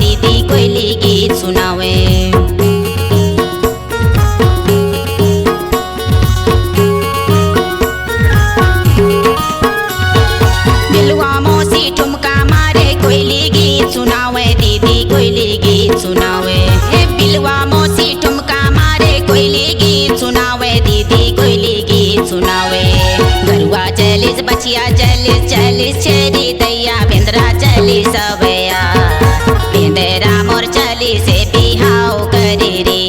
दीदी कोयली गीत सुनावे। बिलवा मौसी ठुमका मारे कोयली गीत सुनावे, दीदी कोयली गीत सुनावे। बिलवा मौसी ठुमका मारे कोयली गीत सुनावे, दीदी कोयली गीत सुनावे। गरुआ चलिस बचिया चलिस चलिस छेरी दैया बेंदरा चलिस अवया, बेंदरा मोर चली से बिहाव करी रे,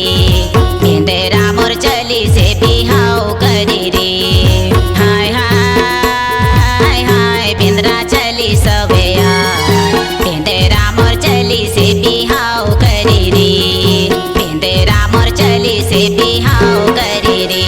बेंदरा मोर चली से बिहाव करी रे। हाय हाय हाय बेंदरा चली सवया, बेंदरा मोर चली से बिहाव करी रे, बेंदरा मोर चली से बिहाव करी रे।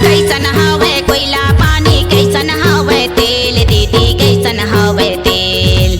कैसन हवे कोयला पानी कैसन हवे तेल, दीदी कैसन हवे तेल।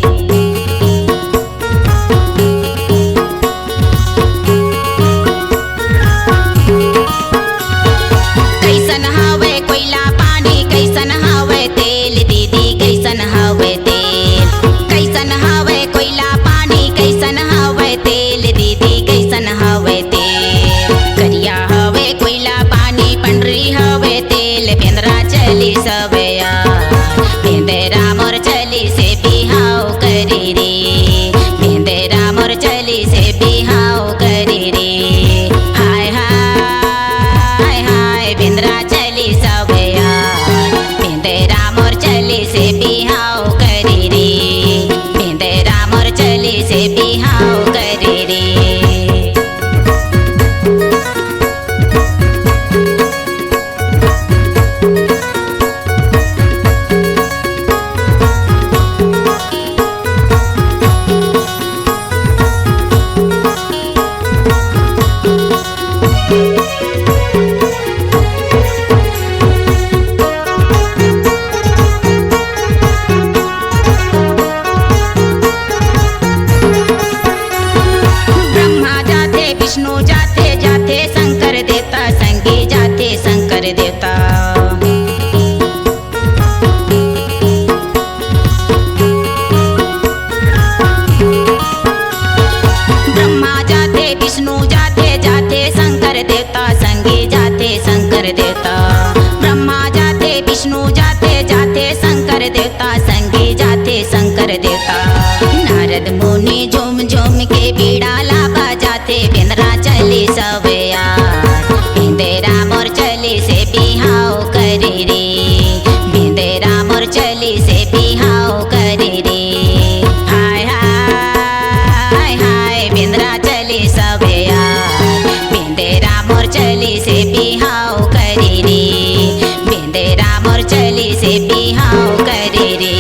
कैसन हवे कोयला पानी कैसन हवे तेल, दीदी कैसन हवे तेल। कैसन हवे कोयला पानी कैसन हवे तेल, दीदी कैसन हवे तेल। करिया हवे कोयला पानी पंडरी हवे तेल, बेंदरा चली सवया, बेंदरा मोर चली से बिहाव करी रे, बेंदरा मोर चली से बिहाव करी रे। हाय हाय हाय बेंदरा चली सवया, बेंदरा मोर चली से बिहाव करी रे, बेंदरा मोर चली से बिहाव करी रे। ब्रह्मा जाते विष्णु जाते जाते शंकर देवता संगी जाते शंकर देवता। ब्रह्मा जाते विष्णु जाते जाते शंकर देवता संगी जाते शंकर देवता। ब्रह्मा जाते विष्णु जाते जाते शंकर देवता संगी जाते शंकर देवता। नारद मुनि झूम झूम के बीड़ा लाबा जाते, बेंदरा चली सवया, बेंदरा मोर चली से बिहाव करी रे, बेंदरा मोर चली से बिहाव करी रे। हाय हाय हाय बेंदरा चली सवया, बेंदरा मोर चली से बिहाव करी रे, बेंदरा मोर चली से बिहाव करी रे।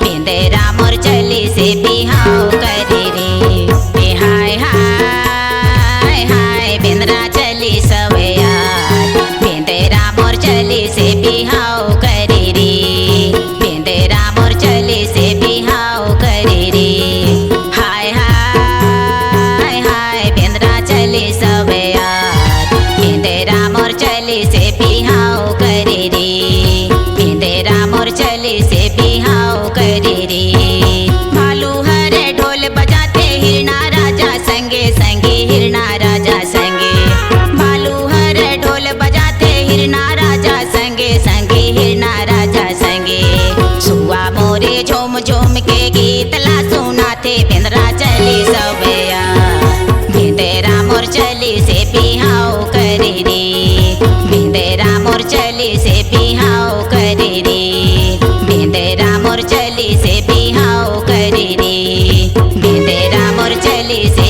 बेंदेरा मोर चली से बिहाव करे रे। ए हाय हाय हाय बेंदरा चली सवे यार, बेंदेरा मोर चली से बिहाव करे रे। बेंदेरा मोर चली से बिहाव करे रे। हाय हाय हाय बेंदरा चली सवे यार, बेंदेरा मोर चली से बिहाव करे रे। बेंदेरा मोर चली से बिहाव करे रे। भालू हरे ढोल बजाते हिरना राजा संगे संगे, हिरना राजा संगे। भालू हरे ढोल बजाते हिरना राजा संगे संगे, हिरना राजा संगे। सुआ मोरे झूम झूम के गीत ला सुनाते बेंदरा चली सवे यार, बेंदेरा मोर चली से बिहाव करे रे। बेंदेरा मोर चली से बिहाव करे रे। बेंदेरा मोर चली से बिहाव करे रे। बेंदेरा मोर चली से